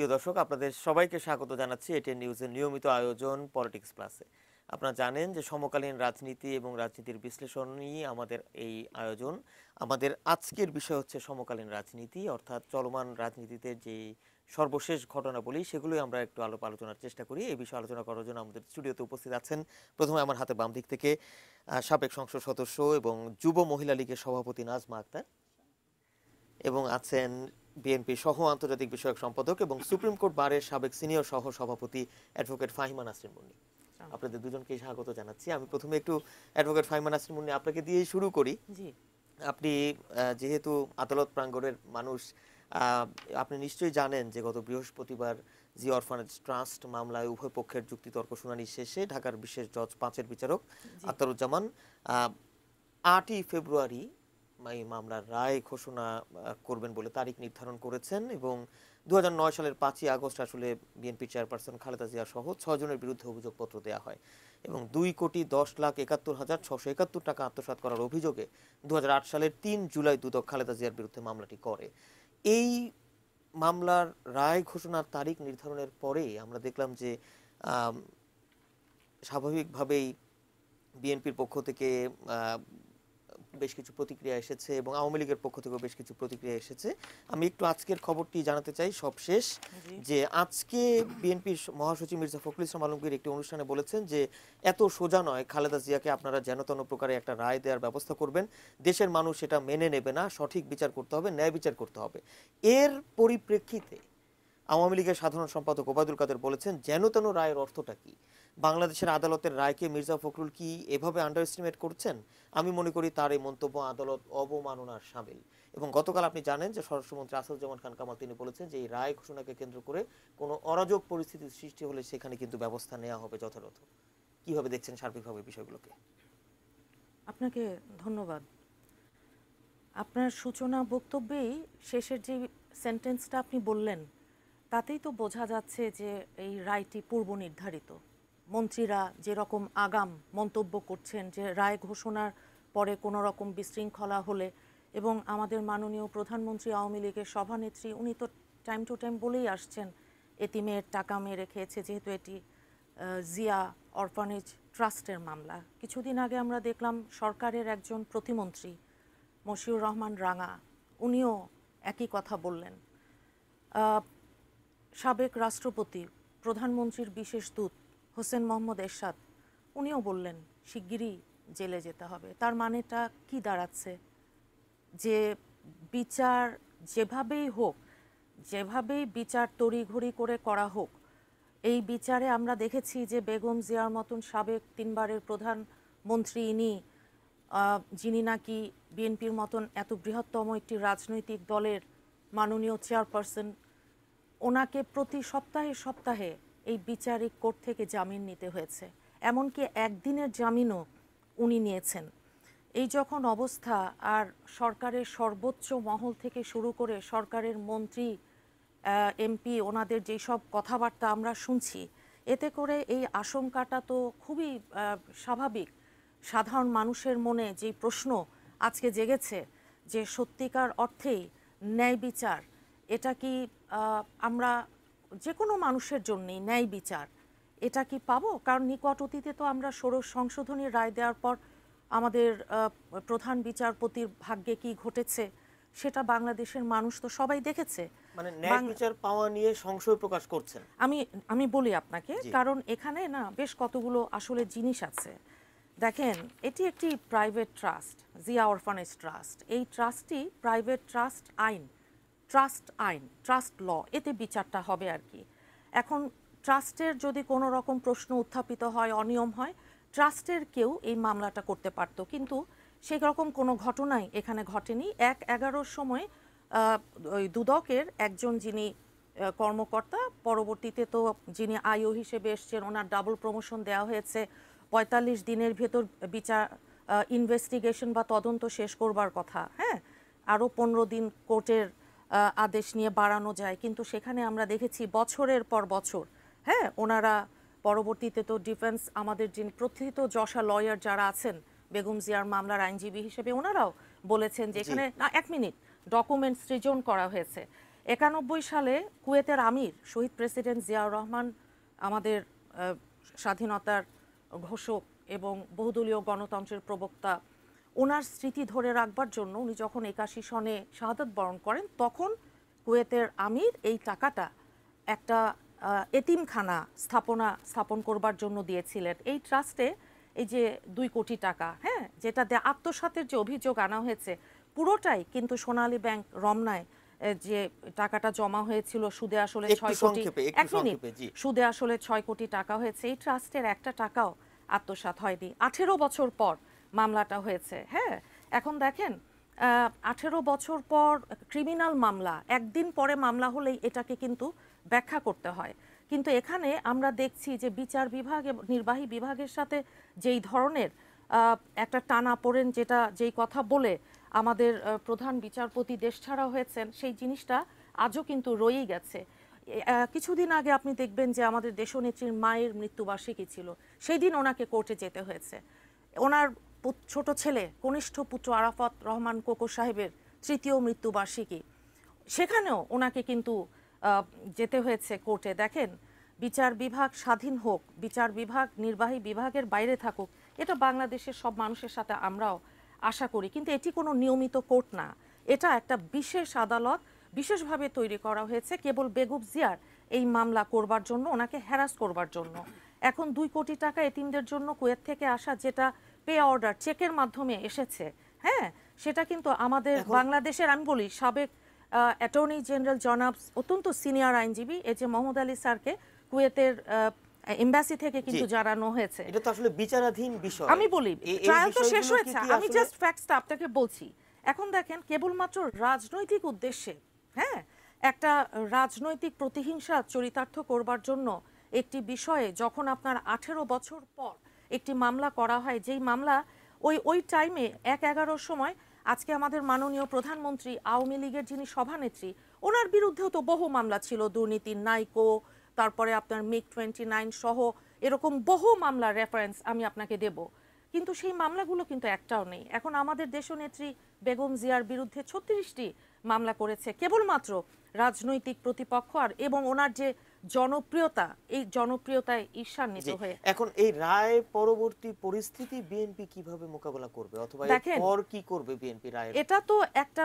প্রিয় দর্শক, আপনাদের সবাইকে স্বাগত জানাচ্ছি এটিএন নিউজের নিয়মিত আয়োজন পলিটিক্স প্লাসে। আপনারা জানেন যে সমকালীন রাজনীতি এবং রাজনীতির বিশ্লেষণই আমাদের এই আয়োজন। আমাদের আজকের বিষয় হচ্ছে সমকালীন রাজনীতি, অর্থাৎ চলমান রাজনীতিতে যে সর্বশেষ ঘটনাবলী সেগুলোই আমরা একটু আলোচনার চেষ্টা করি। এই বিষয়ে আলোচনা করার জন্য আমাদের স্টুডিওতে উপস্থিত আছেন প্রথমে আমার হাতে বাম দিক থেকে সাবেক সংসদ সদস্য এবং যুব মহিলা লীগের সভাপতি নাজমা আক্তার, এবং আছেন বিএনপি সহ আন্তর্জাতিক বিষয়ক সম্পাদক এবং সুপ্রিম কোর্ট বারের সাবেক সিনিয়র সহ সভাপতি অ্যাডভোকেট ফাহিমা নাসরিন মুন্নি। আপনাদের দুজনকেই স্বাগত জানাচ্ছি। আমি প্রথমে একটু অ্যাডভোকেট ফাহিমা নাসরিন মুন্নি আপনাকে দিয়েই শুরু করি। জি। আপনি যেহেতু আদালত প্রাঙ্গণের মানুষ, আপনি নিশ্চয়ই জানেন যে গত বৃহস্পতিবার জি অরফানেজ ট্রাস্ট মামলায় উভয় পক্ষের যুক্তিতর্ক শুনানি শেষে ঢাকার বিশেষ জজ 5-এর বিচারক আখতারুজ্জামান 8ই ফেব্রুয়ারি এই মামলার রায় ঘোষণা করবেন বলে তারিখ নির্ধারণ করেছেন, এবং 2009 সালের 5ই আগস্ট আসলে বিএনপি চেয়ারপারসন খালেদা জিয়া সহ 6 জনের বিরুদ্ধে অভিযোগপত্র দেওয়া হয় এবং 2,10,71,671 টাকা আত্মসাৎ করার অভিযোগে 2008 সালের 3 জুলাই দুদক খালেদা জিয়ার বিরুদ্ধে মামলাটি করে। এই মামলার রায় ঘোষণার তারিখ নির্ধারণের পরে আমরা দেখলাম যে স্বাভাবিকভাবেই বিএনপির পক্ষ থেকে বেশ কিছু প্রতিক্রিয়া এসেছে এবং আওয়ামী লীগের পক্ষ থেকেও বেশ কিছু প্রতিক্রিয়া এসেছে। আমি একটু আজকের খবরটি জানাতে চাই সবশেষ, যে আজকে বিএনপির মহাসচিব মির্জা ফখরুল ইসলাম আলমগীর একটি অনুষ্ঠানে বলেছেন যে এত সোজা নয়, খালেদা জিয়াকে আপনারা যেন তেন প্রকারে একটা রায় দেওয়ার ব্যবস্থা করবেন, দেশের মানুষ এটা মেনে নেবে না, সঠিক বিচার করতে হবে, ন্যায় বিচার করতে হবে। এর পরিপ্রেক্ষিতে আওয়ামী লীগের সাধারণ সম্পাদক ওবায়দুল কাদের বলেছেন যেন তেন রায়ের অর্থটা কি? বাংলাদেশের আদালতের রায়কে মির্জা ফখরুল কি এভাবে আন্ডার এস্টিমেট করছেন? আমি মনে করি তার এই মন্তব্য আদালত অবমাননার শামিল। এবং গতকাল আপনি জানেন যে স্বরাষ্ট্রমন্ত্রী আসাদুজ্জামান খান কামাল তিনি বলেছেন যে এই রায় ঘোষণাকে কেন্দ্র করে কোনো অরাজক পরিস্থিতির সৃষ্টি হলে সেখানে কিন্তু ব্যবস্থা নেওয়া হবে যথাযথ। কিভাবে দেখছেন সার্বিকভাবে বিষয়গুলোকে? আপনাকে ধন্যবাদ। আপনার সূচনা বক্তব্যেই শেষের যে সেন্টেন্সটা আপনি বললেন তাতেই তো বোঝা যাচ্ছে যে এই রায়টি পূর্ব নির্ধারিত। মন্ত্রীরা যেরকম আগাম মন্তব্য করছেন যে রায় ঘোষণার পরে কোনো রকম বিশৃঙ্খলা হলে, এবং আমাদের মাননীয় প্রধানমন্ত্রী আওয়ামী লীগের সভানেত্রী উনি তো টাইম টু টাইম বলেই আসছেন এতিমের টাকা মেরে খেয়েছে, যেহেতু এটি জিয়া অরফানেজ ট্রাস্টের মামলা। কিছুদিন আগে আমরা দেখলাম সরকারের একজন প্রতিমন্ত্রী মশিউর রহমান রাঙা উনিও একই কথা বললেন। সাবেক রাষ্ট্রপতি প্রধানমন্ত্রীর বিশেষ দূত হোসেন মোহাম্মদ এরশাদ উনিও বললেন শিগগিরই জেলে যেতে হবে। তার মানেটা কি দাঁড়াচ্ছে? যে বিচার যেভাবেই হোক, যেভাবেই বিচার তড়িঘড়ি করে করা হোক, এই বিচারে আমরা দেখেছি যে বেগম জিয়ার মতন সাবেক 3বারের প্রধানমন্ত্রী ইনি, যিনি নাকি বিএনপির মতন এত বৃহত্তম একটি রাজনৈতিক দলের মাননীয় চেয়ারপারসন, ওনাকে প্রতি সপ্তাহে সপ্তাহে এই বিচারিক কোর্ট থেকে জামিন নিতে হয়েছে, এমনকি একদিনের জামিনও উনি নিয়েছেন। এই যখন অবস্থা, আর সরকারের সর্বোচ্চ মহল থেকে শুরু করে সরকারের মন্ত্রী এমপি ওনাদের যেই সব কথাবার্তা আমরা শুনছি, এতে করে এই আশঙ্কাটা তো খুবই স্বাভাবিক। সাধারণ মানুষের মনে যেই প্রশ্ন আজকে জেগেছে যে সত্যিকার অর্থেই ন্যায় বিচার, এটা কি আমরা যে কোনো মানুষের জন্যই ন্যায় বিচার এটা কি পাবো? কারণ নিকট অতীতে তো আমরা ষোড়শ সংশোধনীর রায় দেওয়ার পর আমাদের প্রধান বিচারপতির ভাগ্যে কি ঘটেছে সেটা বাংলাদেশের মানুষ তো সবাই দেখেছে। মানে ন্যায় বিচার পাওয়া নিয়ে সংশয় প্রকাশ করছেন? আমি বলি আপনাকে, কারণ এখানে না বেশ কতগুলো আসলে জিনিস আছে। দেখেন, এটি একটি private trust, Zia orphanage trust. এই ট্রাস্টটি প্রাইভেট ট্রাস্ট আইন, ট্রাস্ট ল, এতে বিচারটা হবে আর কি। এখন ট্রাস্টের যদি কোনো রকম প্রশ্ন উত্থাপিত হয়, অনিয়ম হয়, ট্রাস্টের কেউ এই মামলাটা করতে পারত, কিন্তু সেই রকম কোনো ঘটনাই এখানে ঘটেনি। 1/11 সময় ওই দুদকের একজন যিনি কর্মকর্তা, পরবর্তীতে তো যিনি আইও হিসেবে এসছেন ওনার ডাবল প্রমোশন দেওয়া হয়েছে, 45 দিনের ভেতর বিচার ইনভেস্টিগেশন বা তদন্ত শেষ করবার কথা। হ্যাঁ, আরও 15 দিন কোর্টের আদেশ নিয়ে বাড়ানো যায়, কিন্তু সেখানে আমরা দেখেছি বছরের পর বছর। হ্যাঁ, ওনারা পরবর্তীতে তো ডিফেন্স, আমাদের যিনি প্রথিত যশা লয়ার যারা আছেন বেগম জিয়ার মামলার আইনজীবী হিসেবে, ওনারাও বলেছেন যে এখানে 1 মিনিট ডকুমেন্ট সৃজন করা হয়েছে। 91 সালে কুয়েতের আমির শহীদ প্রেসিডেন্ট জিয়াউর রহমান, আমাদের স্বাধীনতার ঘোষক এবং বহুদলীয় গণতন্ত্রের প্রবক্তা, ওনার স্মৃতি ধরে রাখবার জন্য উনি যখন 81 সনে শাহাদাত বরণ করেন, তখন কুয়েতের আমির এই টাকাটা একটা এতিমখানা স্থাপন করবার জন্য দিয়েছিলেন। এই ট্রাস্টে এই যে 2 কোটি টাকা, হ্যাঁ, যেটা আত্মসাতের যে অভিযোগ আনা হয়েছে, পুরোটাই কিন্তু সোনালী ব্যাংক রমনায় যে টাকাটা জমা হয়েছিল সুদে আসলে 6 কোটি, এক মিনিট, সুদে আসলে 6 কোটি টাকা হয়েছে। এই ট্রাস্টের একটা টাকাও আত্মসাৎ হয়নি। 18 বছর পর মামলাটা হয়েছে। হ্যাঁ, এখন দেখেন 18 বছর পর ক্রিমিনাল মামলা, একদিন পরে মামলা হলেই এটাকে কিন্তু ব্যাখ্যা করতে হয়। কিন্তু এখানে আমরা দেখছি যে বিচার বিভাগ এবং নির্বাহী বিভাগের সাথে যেই ধরনের একটা টানাপোড়েন, যেই কথা বলে আমাদের প্রধান বিচারপতি দেশছাড়া হয়েছেন, সেই জিনিসটা আজও কিন্তু রয়েই গেছে। কিছুদিন আগে আপনি দেখবেন যে আমাদের দেশনেত্রীর মায়ের মৃত্যুবার্ষিকী ছিল, সেই দিন ওনাকে কোর্টে যেতে হয়েছে। ওনার ছোট ছেলে, কনিষ্ঠ পুত্র আরাফাত রহমান কোকো সাহেবের 3য় মৃত্যুবার্ষিকী, সেখানেও ওনাকে কিন্তু যেতে হয়েছে কোর্টে। দেখেন, বিচার বিভাগ স্বাধীন হোক, বিচার বিভাগ নির্বাহী বিভাগের বাইরে থাকুক, এটা বাংলাদেশের সব মানুষের সাথে আমরাও আশা করি, কিন্তু এটি কোনো নিয়মিত কোর্ট না। এটা একটা বিশেষ আদালত, বিশেষভাবে তৈরি করা হয়েছে কেবল বেগম জিয়ার এই মামলা করবার জন্য, ওনাকে হ্যারাস করবার জন্য। এখন 2 কোটি টাকা এতিমদের জন্য কুয়েত থেকে আসা, যেটা পে অর্ডার চেকের মাধ্যমে এসেছে, হ্যাঁ, সেটা কিন্তু আমাদের বাংলাদেশের, আমি বলি, সাবেক অ্যাটর্নি জেনারেল জনাব অত্যন্ত সিনিয়র আইনজীবী এ যে মোহাম্মদ আলী স্যারকে কুয়েতের এমবাসি থেকে কিন্তু জানানো হয়েছে। এটা তো আসলে বিচারাধীন বিষয়। আমি বলি, ট্রায়াল তো শেষ হয়েছে, আমি জাস্ট ফ্যাক্টসটা আপনাকে বলছি। এখন দেখেন, কেবলমাত্র রাজনৈতিক উদ্দেশ্যে, হ্যাঁ, একটা রাজনৈতিক প্রতিহিংসা চরিতার্থ করবার জন্য একটি বিষয়ে যখন আপনার 18 বছর পর একটি মামলা করা হয়, যেই মামলা ওই টাইমে 1/11 সময়, আজকে আমাদের মাননীয় প্রধানমন্ত্রী, আওয়ামী লীগের যিনি সভানেত্রী, ওনার বিরুদ্ধেও তো বহু মামলা ছিল, দুর্নীতির নাইকো, তারপরে আপনার মিগ 29 সহ এরকম বহু মামলার রেফারেন্স আমি আপনাকে দেব, কিন্তু সেই মামলাগুলো কিন্তু একটাও নেই। এখন আমাদের দেশনেত্রী বেগম জিয়ার বিরুদ্ধে 36টি মামলা করেছে কেবলমাত্র রাজনৈতিক প্রতিপক্ষ আর এবং ওনার যে জনপ্রিয়তা, এই জনপ্রিয়তায় ঈর্ষান্বিত হয়ে। এখন এই রায় পরবর্তী পরিস্থিতি বিএনপি কিভাবে মোকাবেলা করবে, অথবা এরপর কি করবে বিএনপি রায়? এটা তো একটা,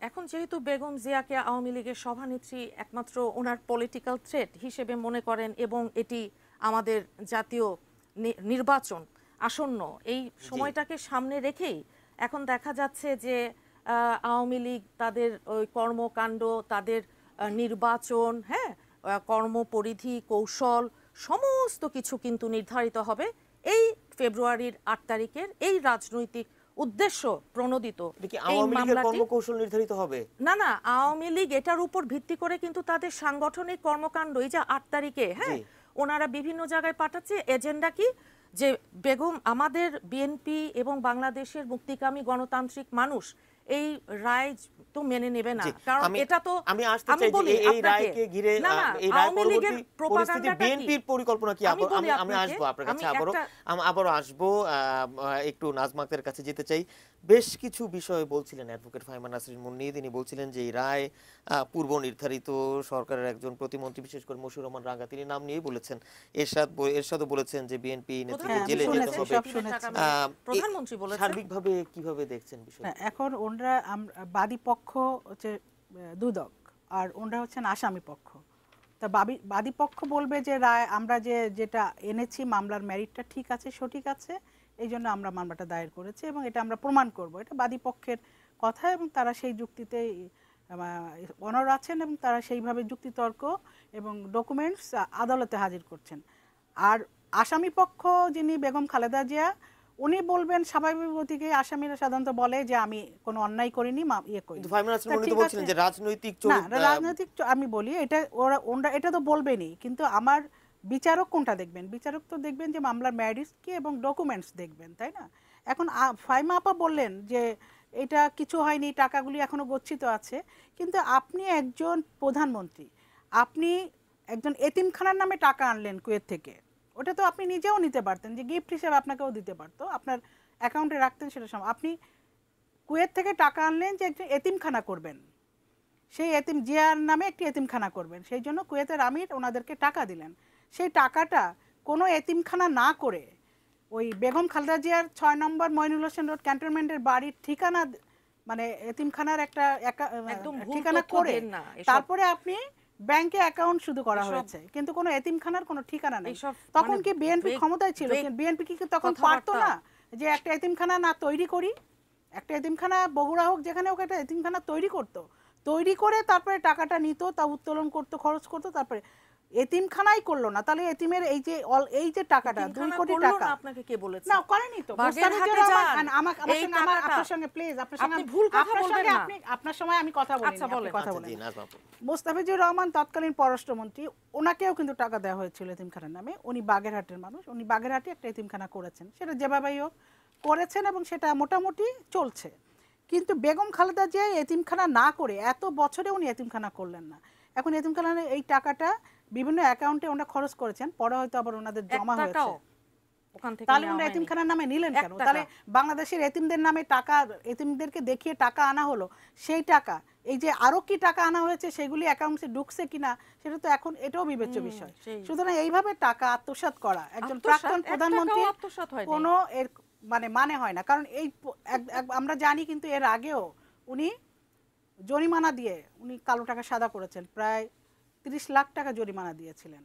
এখন যেহেতু বেগম জিয়াকে আওয়ামী লীগের সভানেত্রী একমাত্র ওনার পলিটিক্যাল থ্রেট হিসেবে মনে করেন, এবং এটি আমাদের জাতীয় নির্বাচন আসন্ন, এই সময়টাকে সামনে রেখেই এখন দেখা যাচ্ছে যে আওয়ামী লীগ তাদের ওই কর্মকাণ্ড, তাদের নির্বাচন, হ্যাঁ, কর্মপরিধি, কৌশল, সমস্ত কিছু কিন্তু নির্ধারিত হবে এই ফেব্রুয়ারির 8 তারিখের এই রাজনৈতিক উদ্দেশ্য প্রণোদিত এই মামলাটি। কর্মকৌশল নির্ধারিত হবে না, আওয়ামী লীগ এটার উপর ভিত্তি করে কিন্তু তাদের সাংগঠনিক কর্মকাণ্ড, এই যে 8 তারিখে, হ্যাঁ, ওনারা বিভিন্ন জায়গায় পাঠাচ্ছে। এজেন্ডা কি? যে বেগম, আমাদের বিএনপি এবং বাংলাদেশের মুক্তিকামী গণতান্ত্রিক মানুষ এই রায় তো মেনে নেবে না, কারণ এটা তো, আমি বলি এই রায়কে ঘিরে এই রায় পরবর্তী পরিস্থিতি বিএনপির পরিকল্পনা কি? আমি আসবো আপনার কাছে, আবারও আসবো, একটু নাজমা আক্তারের কাছে যেতে চাই। বেশ কিছু বিষয় বলছিলেন অ্যাডভোকেট ফাহিমা নাসরিন মুন্নী, তিনি বলছিলেন যে এই রায় পূর্ব নির্ধারিত, সরকারের একজন প্রতিমন্ত্রী বিশেষ করে মশিউর রহমান রাঙ্গা তিনি নাম নিয়েই বলেছেন, এরশাদও বলেছেন যে বিএনপি নেত্রীকে জেলে যেতে হবে, প্রধানমন্ত্রী বলেছেন। সার্বিকভাবে কিভাবে দেখছেন বিষয়টা? এখন ওনরা বাদী পক্ষ হচ্ছে দুদক, আর ওনরা হচ্ছেন আসামি পক্ষ। তা বাদী পক্ষ বলবে যে রায়, আমরা যেটা এনেছি মামলার মেরিটটা ঠিক আছে, সঠিক আছে, এই জন্য আমরা মামলাটা দায়ের করেছি এবং এটা আমরা প্রমাণ করব, এটা বাদী পক্ষের কথা, এবং তারা সেই যুক্তিতেই অনড় আছেন এবং তারা সেইভাবে যুক্তিতর্ক এবং ডকুমেন্টস আদালতে হাজির করছেন। আর আসামি পক্ষ যিনি বেগম খালেদা জিয়া, উনি বলবেন স্বাভাবিক গতিকে, আসামিরা সাধারণত বলে যে আমি কোনো অন্যায় করিনি, ইয়ে করি। রাজনৈতিক আমি বলি এটা ওরা এটা তো বলবেনই, কিন্তু আমার বিচারক কোনটা দেখবেন? বিচারক তো দেখবেন যে মামলার ম্যারিটস কি এবং ডকুমেন্টস দেখবেন, তাই না? এখন ফাহিমা আপা বললেন যে এটা কিছু হয়নি, টাকাগুলি এখনো গচ্ছিত আছে, কিন্তু আপনি একজন প্রধানমন্ত্রী, আপনি একজন এতিমখানার নামে টাকা আনলেন কুয়েত থেকে, ওটা তো আপনি নিজেও নিতে পারতেন, যে গিফট হিসেবে আপনাকেও দিতে পারতো, আপনার অ্যাকাউন্টে রাখতেন, সেটা আপনি কুয়েত থেকে টাকা আনলেন যে একটা এতিমখানা করবেন, সেই এতিম জিয়ার নামে একটি এতিমখানা করবেন, সেই জন্য কুয়েতের আমির ওনাদেরকে টাকা দিলেন। সেই টাকাটা কোনো এতিমখানা না করে ওই বেগম খালেদা জিয়ার 6 নম্বর মইনুল হোসেন রোড ক্যান্টনমেন্টের বাড়ির ঠিকানা, মানে এতিমখানার একটা একদম ভুল ঠিকানা তথ্য করে দেন না, এসব- তারপরে আপনি ব্যাংকে অ্যাকাউন্ট শুধু করা এসব- হয়েছে, কিন্তু কোনো এতিমখানার কোনো ঠিকানা নেই। এইসব তখন মানে কি বিএনপি বেগ- ক্ষমতায় ছিল? বেগ বিএনপি কি তখন পারতো কথাবার্তা। না যে একটা এতিমখানা না তৈরি করি, একটা এতিমখানা বগুড়া হোক যেখানে হোক একটা এতিমখানা তৈরি করতো, তৈরি করে তারপরে টাকাটা নিত, তা উত্তোলন করতো, খরচ করতো, তারপরে এতিমখানাই করলো না, তাহলে এতিমের এই যে টাকাটা 2 এতিমখানা কোটি করলো টাকা না, আপনাকে কে বলেছে? না করেনি তো। বাগেরহাটে মুস্তাফিজুর যান, রহমান এই টাকাটা- আপনার সঙ্গে প্লিজ, আপনি ভুল কথা বলবেন না। আপনার সময় আমি কথা বলি, আচ্ছা, বলেন। কথা আচ্ছা, বলেন। জি, নাজমা আপু। মুস্তাফিজুর রহমান তৎকালীন পররাষ্ট্রমন্ত্রী, ওনাকেও কিন্তু টাকা দেওয়া হয়েছিল এতিমখানার নামে। উনি বাগেরহাটের মানুষ, উনি বাগেরহাটে একটা এতিমখানা করেছেন, সেটা যেভাবেই হোক করেছেন এবং সেটা মোটামুটি চলছে। কিন্তু বেগম খালেদা জিয়া এতিমখানা না করে এত বছরে উনি এতিমখানা করলেন না। এখন এতিমখানার এই টাকাটা বিভিন্ন অ্যাকাউন্টে ওনারা খরচ করেছেন, পরে হয়তো আবার ওনাদের এক জমা হয়েছে। টাকাও ওখান থেকে তাহলে নেওয়া ওনারা হয়নি। এতিমখানার নামে নিলেন এক কেন? টাকা। তাহলে বাংলাদেশের এতিমদের নামে টাকা, এতিমদেরকে দেখিয়ে টাকা আনা হলো, সেই টাকা এই যে আরো কি টাকা আনা হয়েছে সেগুলি অ্যাকাউন্টে ঢুকছে কিনা সেটা তো এখন এটাও বিবেচ্য বিষয়। সেই। সুতরাং এইভাবে টাকা আত্মসাৎ করা একজন আত্মসাৎ, প্রাক্তন এক প্রধানমন্ত্রী টাকাও আত্মসাৎ হয়নি। কোনো এর মানে হয় না। কারণ এই আমরা জানি কিন্তু এর আগেও উনি জরিমানা দিয়ে উনি কালো টাকা সাদা করেছেন, প্রায় 30 লাখ টাকা জরিমানা দিয়েছিলেন।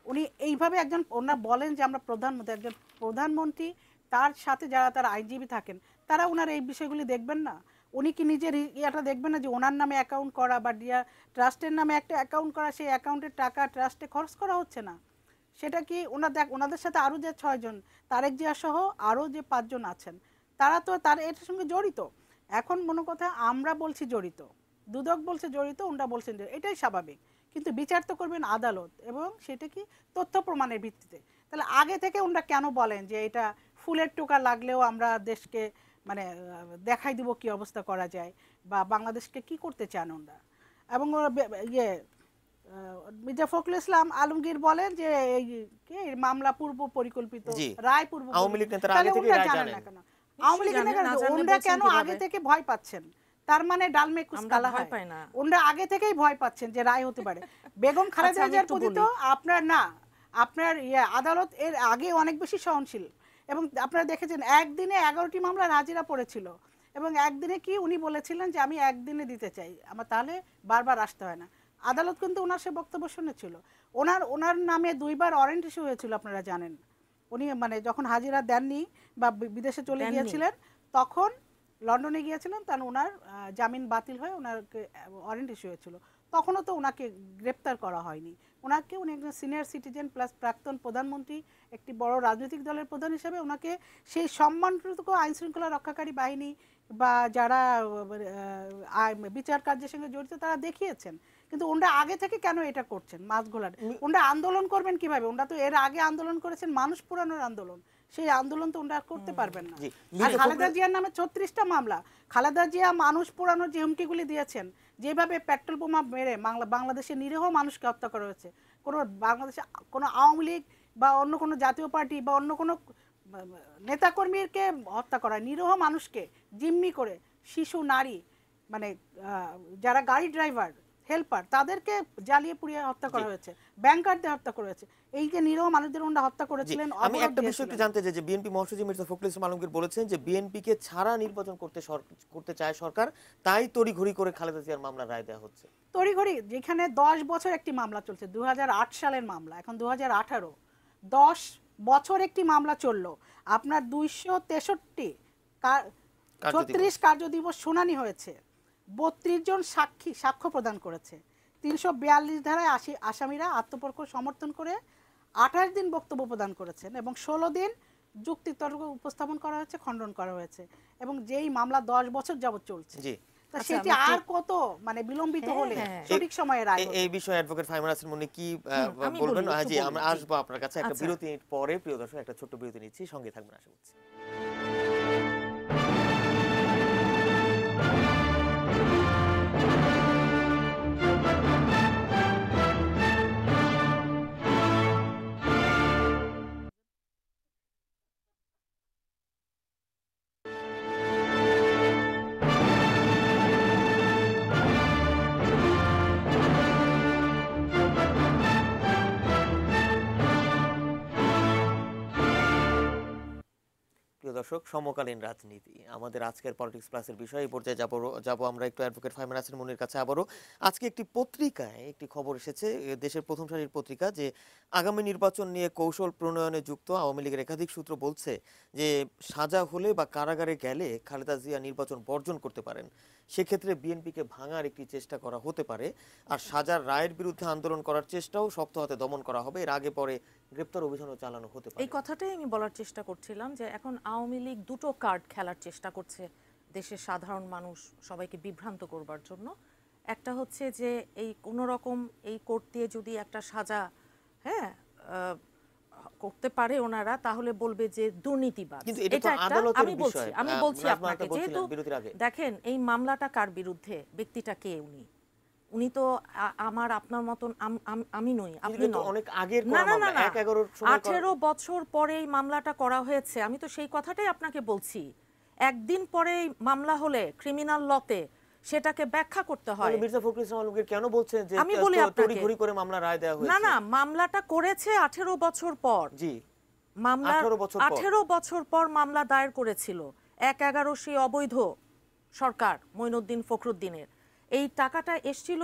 উনি এইভাবে একজন, ওনারা বলেন যে আমরা প্রধানমন্ত্রী, একজন প্রধানমন্ত্রী তার সাথে যারা তার আইনজীবী থাকেন তারা ওনার এই বিষয়গুলি দেখবেন না? উনি কি নিজের ইয়েটা দেখবেন না যে ওনার নামে অ্যাকাউন্ট করা বা ডিয়া ট্রাস্টের নামে একটা অ্যাকাউন্ট করা, সেই অ্যাকাউন্টের টাকা ট্রাস্টে খরচ করা হচ্ছে না? সেটা কি ওনাদের সাথে আরও যে 6 জন, তারেক জিয়া সহ আরও যে 5 জন আছেন, তারা তো তার এটার সঙ্গে জড়িত। এখন মনে কথা আমরা বলছি জড়িত, দুদক বলছে জড়িত, ওনারা বলছেন যে এটাই স্বাভাবিক, কিন্তু বিচার তো করবেন আদালত, এবং সেটা কি তথ্য প্রমাণের ভিত্তিতে। তাহলে আগে থেকে ওনারা কেন বলেন যে এটা ফুলের টোকা লাগলেও আমরা দেশকে মানে দেখাই দিব কি অবস্থা করা যায়, বা বাংলাদেশকে কি করতে চান ওনারা? এবং মির্জা ফখরুল ইসলাম আলমগীর বলেন যে এই মামলা পূর্ব পরিকল্পিত, জি। রায় পূর্ব আওয়ামী লীগ নেতারা তাহলে আগে থেকেই ওনারা রায় জানেন জানেন। না কেন? আওয়ামী লীগ জানেন, না জানলে ওনারা বলছেন কেন কিভাবে? আগে থেকে ভয় পাচ্ছেন? তার মানে ডালমে কুচ আমরা কালা ভয় হয়। পাই না। ওনারা আগে থেকেই ভয় পাচ্ছেন যে রায় হতে পারে। বেগম খালেদা আচ্ছা, আমি জিয়ার একটু প্রতি বলি। তো আপনার আদালত এর আগে অনেক বেশি সহনশীল, এবং আপনারা দেখেছেন একদিনে 11টি মামলার হাজিরা পড়েছিল, এবং একদিনে কি উনি বলেছিলেন যে আমি একদিনে দিতে চাই, আমার তাহলে বারবার আসতে হয় না। আদালত কিন্তু ওনার সে বক্তব্য শুনেছিল। ওনার নামে 2বার ওয়ারেন্ট ইস্যু হয়েছিল, আপনারা জানেন। উনি মানে যখন হাজিরা দেননি বা বিদেশে চলে দেননি। গিয়েছিলেন, তখন লন্ডনে গিয়েছিলেন, তার ওনার জামিন বাতিল হয়ে ওনাকে ওয়ারেন্ট ইস্যু হয়েছিল। তখনও তো ওনাকে গ্রেপ্তার করা হয়নি। উনি একজন সিনিয়র সিটিজেন প্লাস প্রাক্তন প্রধানমন্ত্রী, একটি বড় রাজনৈতিক দলের প্রধান হিসেবে ওনাকে সেই সম্মানটুকু আইন শৃঙ্খলা রক্ষাকারী বাহিনী বা যারা বিচার কার্যের সঙ্গে জড়িত তারা দেখিয়েছেন। কিন্তু ওনারা আগে থেকে কেন এটা করছেন মাছ ঘোলার? ওনারা আন্দোলন করবেন কিভাবে? ওনারা তো এর আগে আন্দোলন করেছেন, মানুষ পুরানোর আন্দোলন, সেই আন্দোলন তো ওনারা করতে পারবেন না। জি। আর খালেদা জিয়ার নামে 36টা মামলা, খালেদা জিয়া মানুষ পুরানোর যে হুমকিগুলি দিয়েছেন, যেভাবে পেট্রোল বোমা মেরে বাংলাদেশের নিরীহ মানুষকে হত্যা করা হয়েছে, বাংলাদেশে কোনো আওয়ামী লীগ বা অন্য কোনো জাতীয় পার্টি বা অন্য কোনো নেতাকর্মীকে হত্যা করা, নিরীহ মানুষকে জিম্মি করে, শিশু, নারী, মানে যারা গাড়ি ড্রাইভার, হেল্পার, তাদেরকে জ্বালিয়ে পুড়িয়ে হত্যা করা হয়েছে, ব্যাংকারদের হত্যা করা হয়েছে। এই যে নিরীহ মানুষদের ওনারা হত্যা করেছিলেন। আমি একটা বিষয় একটু জানতে চাই যে বিএনপি মহাসচিব মির্জা ফখরুল ইসলাম আলমগীর বলেছেন যে বিএনপিকে ছাড়া নির্বাচন করতে চায় সরকার, তাই তড়িঘড়ি করে খালেদা জিয়ার মামলার রায় দেওয়া হচ্ছে। তড়িঘড়ি, যেখানে 10 বছর একটি মামলা চলছে, 2008 সালের মামলা, এখন 2018, 10 বছর একটি মামলা চললো। আপনার 263 36 কার্যদিবস শুনানি হয়েছে, 32 জন সাক্ষ্য প্রদান করেছে, 342 ধারায় আসামিরা আত্মপক্ষ সমর্থন করে 28 দিন বক্তব্য প্রদান করেছেন, এবং 16 দিন যুক্তিতর্ক উপস্থাপন করা হয়েছে, খণ্ডন করা হয়েছে, এবং যেই মামলা 10 বছর যাবত চলছে। জি। তা আচ্ছা, সেটি আর কত মানে বিলম্বিত হলে সঠিক সময়ে রায় হবে? এই বিষয়ে অ্যাডভোকেট ফাহিমা নাসরিন মুন্নি কি আমি বলবেন? বলি, একটু জি, বলি, আমরা জি। আসবো আপনার কাছে একটা আচ্ছা। বিরতির পরে। প্রিয় দর্শক, একটা ছোট্ট বিরতি নিচ্ছি, সঙ্গে থাকবেন আশা করছি। দর্শক, সমকালীন রাজনীতি আমাদের আজকের পলিটিক্স প্লাসের বিষয়। এই পর্যায়ে যাব আমরা একটু অ্যাডভোকেট ফাহিম নাসির মুনির কাছে আবারও। আজকে একটি পত্রিকায় একটি খবর এসেছে, দেশের প্রথম সারির পত্রিকা, যে আগামী নির্বাচন নিয়ে কৌশল প্রণয়নে যুক্ত আওয়ামী লীগের একাধিক সূত্র বলছে যে সাজা হলে বা কারাগারে গেলে খালেদা জিয়া নির্বাচন বর্জন করতে পারেন, সেক্ষেত্রে বিএনপিকে ভাঙার একটি চেষ্টা করা হতে পারে, আর সাজার রায়ের বিরুদ্ধে আন্দোলন করার চেষ্টাও শক্ত হাতে দমন করা হবে, এর আগে পরে গ্রেপ্তার অভিযানও চালানো হতে পারে। এই কথাটাই আমি বলার চেষ্টা করছিলাম যে এখন আওয়ামী লীগ দুটো কার্ড খেলার চেষ্টা করছে দেশের সাধারণ মানুষ সবাইকে বিভ্রান্ত করবার জন্য। একটা হচ্ছে যে এই কোনো রকম এই কোর্ট দিয়ে যদি একটা সাজা করতে পারে ওনারা, তাহলে বলবে যে দুর্নীতিবাজ। কিন্তু এটা তো আদালতের বিষয়। আমি বলছি আপনাকে, যেহেতু দেখেন এই মামলাটা কার বিরুদ্ধে, ব্যক্তিটা কে, উনি তো আমার আপনার মতন আমি নই, আপনি নন। অনেক আগের না না না, 18 বছর পরে এই মামলাটা করা হয়েছে। আমি তো সেই কথাটাই আপনাকে বলছি। একদিন পরে মামলা হলে ক্রিমিনাল লতে সেটাকে ব্যাখ্যা করতে হয়। মির্জা ফখরুল ইসলাম আলমগীর কেন বলছেন যে আমি বলি আপনাকে, তড়িঘড়ি করে মামলা রায় দেওয়া হয়েছে? না না, মামলাটা করেছে 18 বছর পর। জি, মামলা 18 বছর পর মামলা দায়ের করেছিল 1/11 সেই অবৈধ সরকার মঈনুদ্দিন ফখরুদ্দিনের। এই টাকাটা এসেছিল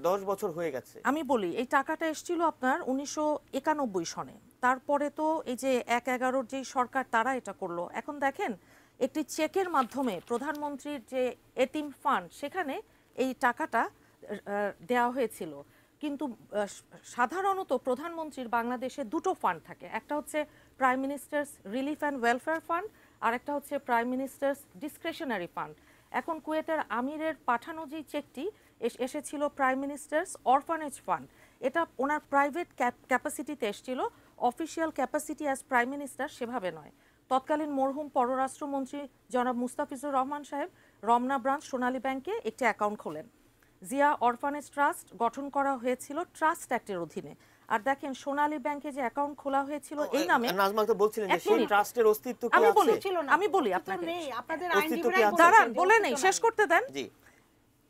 10 বছর হয়ে গেছে। আমি বলি এই টাকাটা এসেছিল আপনার 1991 সনে। তারপরে তো এই যে 1/11 যেই সরকার তারা এটা করলো। এখন দেখেন একটি চেকের মাধ্যমে প্রধানমন্ত্রীর যে এতিম ফান্ড, সেখানে এই টাকাটা দেওয়া হয়েছিল। কিন্তু সাধারণত প্রধানমন্ত্রীর বাংলাদেশে দুটো ফান্ড থাকে, একটা হচ্ছে prime minister's relief and welfare fund, আর একটা হচ্ছে প্রাইম মিনিস্টার্স ডিসক্রিশনারি ফান্ড। এখন কুয়েতের আমিরের পাঠানো যে চেকটি এসেছিল প্রাইম মিনিস্টার্স অরফানেজ ফান্ড, এটা ওনার প্রাইভেট ক্যাপাসিটিতে এসেছিল, official capacity as prime minister সেভাবে নয়। তৎকালীন মরহুম পররাষ্ট্রমন্ত্রী জনাব মুস্তাফিজুর রহমান সাহেব রমনা ব্রাঞ্চ সোনালী ব্যাংকে একটি অ্যাকাউন্ট খোলেন। জিয়া অরফানেজ ট্রাস্ট গঠন করা হয়েছিল ট্রাস্ট অ্যাক্টের অধীনে। আর দেখেন সোনালী ব্যাংকে যে অ্যাকাউন্ট খোলা হয়েছিল এই নামে, নাজমা তো বলছিলেন যে সেই ট্রাস্টের অস্তিত্ব কি আছে? আমি বলি আপনাকে, আপনাদের দাঁড়ান বলে নেই, শেষ করতে দেন। জি,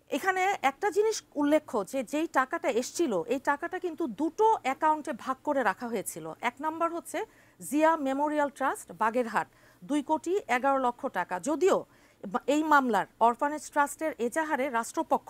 এখানে একটা জিনিস উল্লেখ্য যে যেই টাকাটা এসছিল এই টাকাটা কিন্তু দুটো অ্যাকাউন্টে ভাগ করে রাখা হয়েছিল। এক নাম্বার হচ্ছে জিয়া মেমোরিয়াল ট্রাস্ট বাগেরহাট 2,11,00,000 টাকা, যদিও এই মামলার অরফানেজ ট্রাস্টের এজাহারে রাষ্ট্রপক্ষ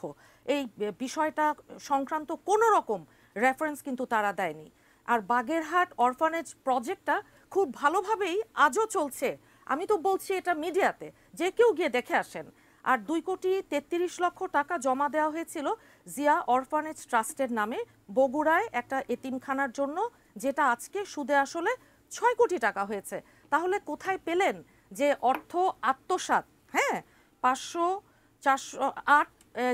এই বিষয়টা সংক্রান্ত কোনো রকম রেফারেন্স কিন্তু তারা দেয়নি। আর বাগেরহাট অরফানেজ প্রজেক্টটা খুব ভালোভাবেই আজও চলছে। আমি তো বলছি এটা মিডিয়াতে, যে কেউ গিয়ে দেখে আসেন। আর 2,33,00,000 টাকা জমা দেওয়া হয়েছিল জিয়া অরফানেজ ট্রাস্টের নামে বগুড়ায় একটা এতিমখানার জন্য, যেটা আজকে সুদে আসলে 6 কোটি টাকা হয়েছে। তাহলে কোথায় পেলেন যে অর্থ আত্মসাৎ? 500, 408